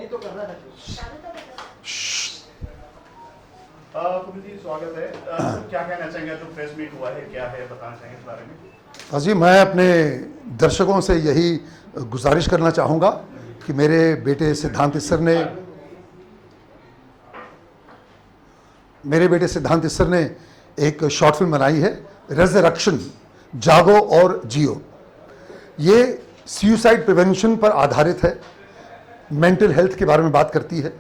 तो कर रहा है पुनीत जी स्वागत है। क्या कहना चाहेंगे, जो प्रेस मीट हुआ है क्या है, बताना चाहेंगे इस बारे में? जी, मैं अपने दर्शकों से यही गुजारिश करना चाहूँगा कि मेरे बेटे सिद्धांत ईसर ने एक शॉर्ट फिल्म बनाई है, रेजरेक्शन, जागो और जियो। ये सुसाइड प्रिवेंशन पर आधारित है, मेंटल हेल्थ के बारे में बात करती है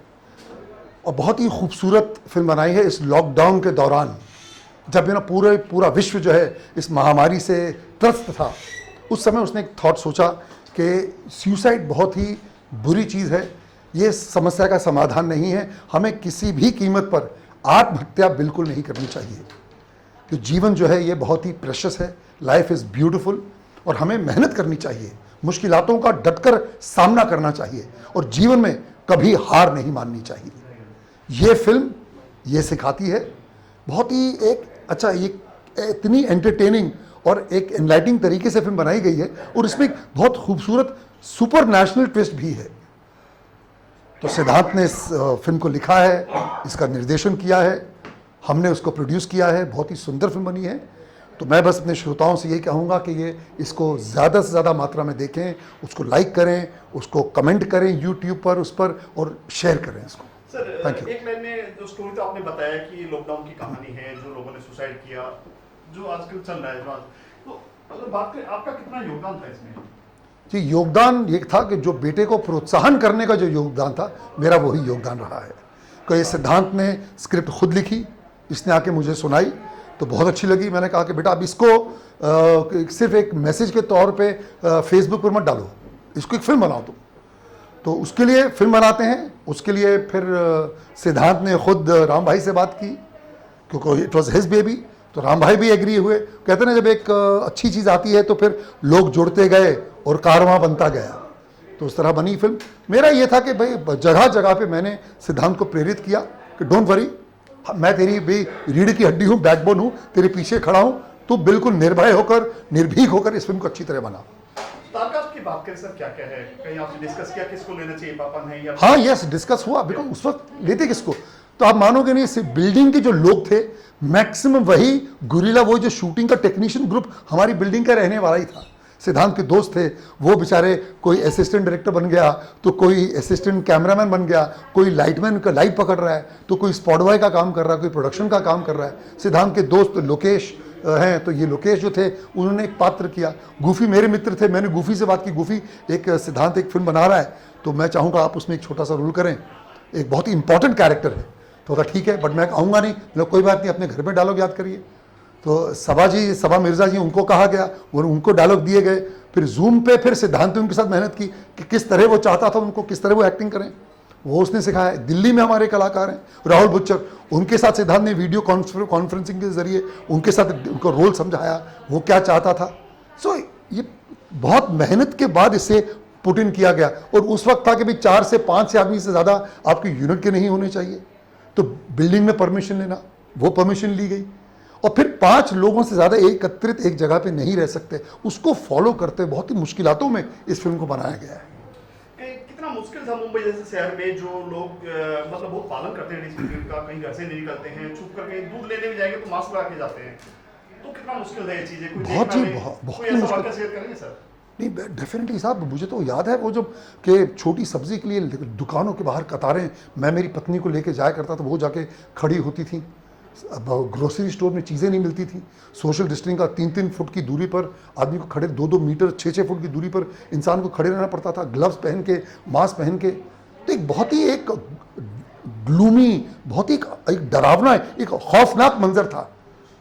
और बहुत ही खूबसूरत फिल्म बनाई है। इस लॉकडाउन के दौरान जब ना पूरा विश्व जो है इस महामारी से त्रस्त था, उस समय उसने एक थॉट सोचा कि सुसाइड बहुत ही बुरी चीज़ है, ये समस्या का समाधान नहीं है, हमें किसी भी कीमत पर आत्महत्या बिल्कुल नहीं करनी चाहिए। तो जीवन जो है ये बहुत ही प्रेशियस है, लाइफ इज़ ब्यूटीफुल और हमें मेहनत करनी चाहिए, मुश्किलातों का डटकर सामना करना चाहिए और जीवन में कभी हार नहीं माननी चाहिए। ये फिल्म ये सिखाती है। बहुत ही एक अच्छा, ये इतनी एंटरटेनिंग और एक एनलाइटिंग तरीके से फिल्म बनाई गई है और इसमें एक बहुत खूबसूरत सुपर नेशनल ट्विस्ट भी है। तो सिद्धांत ने इस फिल्म को लिखा है, इसका निर्देशन किया है, हमने उसको प्रोड्यूस किया है, बहुत ही सुंदर फिल्म बनी है। तो मैं बस अपने श्रोताओं से यही कहूँगा कि ये इसको ज़्यादा से ज़्यादा मात्रा में देखें, उसको लाइक करें, उसको कमेंट करें यूट्यूब पर उस पर और शेयर करें इसको। Sir, thank you. एक लाइन में जो स्टोरी तो आपने बताया कि लॉकडाउन की कहानी है, जो लोगों ने सुसाइड किया, जो आजकल चल रहा है, तो अगर बात करें आपका कितना योगदान था इसमें? जी, योगदान ये था कि जो बेटे को प्रोत्साहन करने का जो योगदान था, मेरा वही योगदान रहा है। तो ये सिद्धांत ने स्क्रिप्ट खुद लिखी, इसने आके मुझे सुनाई तो बहुत अच्छी लगी। मैंने कहा कि बेटा अब इसको सिर्फ एक मैसेज के तौर पे फेसबुक पर मत डालो, इसको एक फिल्म बनाओ तुम। तो उसके लिए फिल्म बनाते हैं, उसके लिए फिर सिद्धांत ने खुद राम भाई से बात की क्योंकि इट वॉज हिज बेबी। तो राम भाई भी एग्री हुए। कहते ना जब एक अच्छी चीज़ आती है तो फिर लोग जुड़ते गए और कारवां बनता गया। तो उस तरह बनी फिल्म। मेरा ये था कि भाई जगह जगह पे मैंने सिद्धांत को प्रेरित किया कि डोंट वरी, मैं तेरी भी रीढ़ की हड्डी हूँ, बैकबोन हूँ, तेरे पीछे खड़ा हूँ, तू बिल्कुल निर्भय होकर, निर्भीक होकर इस फिल्म को अच्छी तरह बना। स्टारकास्ट की बात करें सर, क्या क्या है, कहीं आपने डिस्कस किया किसको लेना चाहिए, पापा नहीं या? हाँ, यस, डिस्कस हुआ। बिकॉज उस वक्त लेते किसको, तो आप मानोगे नहीं, सिर्फ बिल्डिंग के जो लोग थे मैक्सिमम वही गुरिल्ला, वो जो शूटिंग का टेक्नीशियन ग्रुप हमारी बिल्डिंग का रहने वाला ही था। सिद्धांत के दोस्त थे, वो बेचारे कोई असिस्टेंट डायरेक्टर बन गया, तो कोई असिस्टेंट कैमरामैन बन गया, कोई लाइटमैन का लाइट पकड़ रहा है, तो कोई स्पॉट बॉय का काम कर रहा है, कोई प्रोडक्शन का काम कर रहा है। सिद्धांत के दोस्त लोकेश हैं, तो ये लोकेश जो थे उन्होंने एक पात्र किया। गूफी मेरे मित्र थे, मैंने गूफी से बात की। गूफी एक सिद्धांत एक फिल्म बना रहा है, तो मैं चाहूँगा आप उसमें एक छोटा सा रोल करें, एक बहुत ही इंपॉर्टेंट कैरेक्टर है। तो कहा ठीक है, बट मैं कहूँगा नहीं, मतलब कोई बात नहीं, अपने घर में डायलॉग याद करिए। तो सबा मिर्ज़ा जी उनको कहा गया, वो उनको डायलॉग दिए गए। फिर जूम पे फिर सिद्धांत ने उनके साथ मेहनत की कि किस तरह वो चाहता था उनको, किस तरह वो एक्टिंग करें, वो उसने सिखाया। दिल्ली में हमारे कलाकार हैं राहुल बुच्चर, उनके साथ सिद्धांत ने वीडियो कॉन्फ्रेंसिंग के जरिए उनके साथ उनको रोल समझाया, वो क्या चाहता था। सो ये बहुत मेहनत के बाद इसे पुट इन किया गया। और उस वक्त था कि भाई 4 से 5 से आदमी से ज़्यादा आपकी यूनिट के नहीं होने चाहिए। तो बिल्डिंग में परमिशन लेना, वो परमिशन ली गई। और फिर 5 लोगों से ज़्यादा एकत्रित एक जगह पे नहीं रह सकते, उसको फॉलो करते बहुत ही मुश्किलातों में इस फिल्म को बनाया गया है। कितना मुश्किल था मुंबई जैसे शहर में, जो लोग मतलब बहुत पालन करते हैं डिसिप्लिन का, कहीं घर से नहीं निकलते हैं, छुप कर कहीं दूध लेने भी जाएंगे तो मास्क लगा के जाते हैं। तो कितना मुश्किल है ये चीज़ें, बहुत ही मुश्किल शेयर करेंगे सर? नहीं, डेफिनेटली साहब, मुझे तो याद है वो जब कि छोटी सब्जी के लिए दुकानों के बाहर कतारें, मैं मेरी पत्नी को लेके जाया करता था, वो जाके खड़ी होती थी। ग्रोसरी स्टोर में चीज़ें नहीं मिलती थी, सोशल डिस्टेंसिंग का 3-3 फुट की दूरी पर आदमी को खड़े, 2-2 मीटर 6-6 फुट की दूरी पर इंसान को खड़े रहना पड़ता था, ग्लव्स पहन के, मास्क पहन के। तो एक बहुत ही एक ग्लूमी, बहुत ही एक डरावना, एक खौफनाक मंजर था।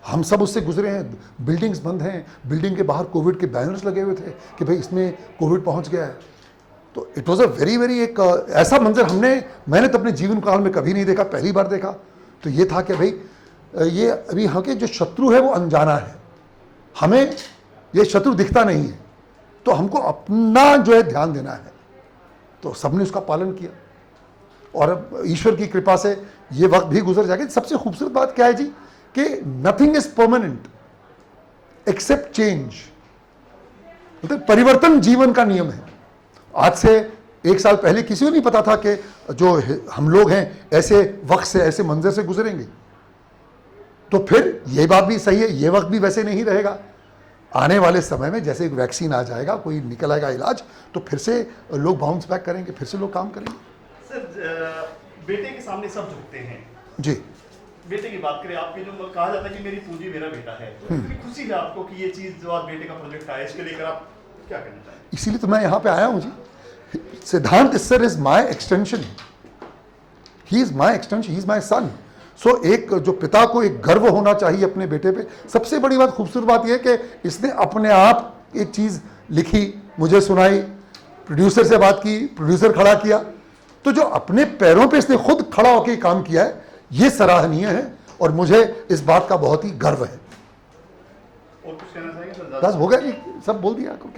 हम सब उससे गुजरे हैं। बिल्डिंग्स बंद हैं, बिल्डिंग के बाहर कोविड के बैनर्स लगे हुए थे कि भाई इसमें कोविड पहुंच गया है। तो इट वॉज अ वेरी एक ऐसा मंजर मैंने तो अपने जीवन काल में कभी नहीं देखा, पहली बार देखा। तो ये था कि भाई ये अभी यहाँ के जो शत्रु है वो अनजाना है, हमें ये शत्रु दिखता नहीं है, तो हमको अपना जो है ध्यान देना है। तो सबने उसका पालन किया और अब ईश्वर की कृपा से ये वक्त भी गुजर जाएगा। सबसे खूबसूरत बात क्या है जी कि nothing is permanent except change. मतलब परिवर्तन जीवन का नियम है। आज से 1 साल पहले किसी को नहीं पता था कि जो हम लोग हैं ऐसे वक्त से, ऐसे मंजर से गुजरेंगे। तो फिर ये बात भी सही है, ये वक्त भी वैसे नहीं रहेगा। आने वाले समय में जैसे एक वैक्सीन आ जाएगा, कोई निकल आएगा इलाज, तो फिर से लोग बाउंस बैक करेंगे, फिर से लोग काम करेंगे। सर बेटे के सामने सब झुकते हैं जी, बेटे की बात करें, आपके जो कहा जाता है कि मेरी पूंजी मेरा बेटा है, तो इतनी खुशी है आपको कि ये चीज जो आज बेटे का प्रोजेक्ट आया, इसके लेकर आप क्या कहना चाहेंगे? इसीलिए तो मैं यहाँ पे आया हूँ जी। Siddhant sir is my extension, he is my extension, he is my son. So एक जो पिता को एक गर्व होना चाहिए अपने बेटे पे। सबसे बड़ी बात, खूबसूरत बात यह है कि इसने अपने आप एक चीज़ लिखी, मुझे सुनाई, प्रोड्यूसर से बात की, प्रोड्यूसर खड़ा किया। तो जो अपने पैरों पे इसने खुद खड़ा होकर काम किया है, ये सराहनीय है और मुझे इस बात का बहुत ही गर्व है। और कुछ कहना चाहेंगे सर? बस हो गया जी, सब बोल दिया आपको क्या।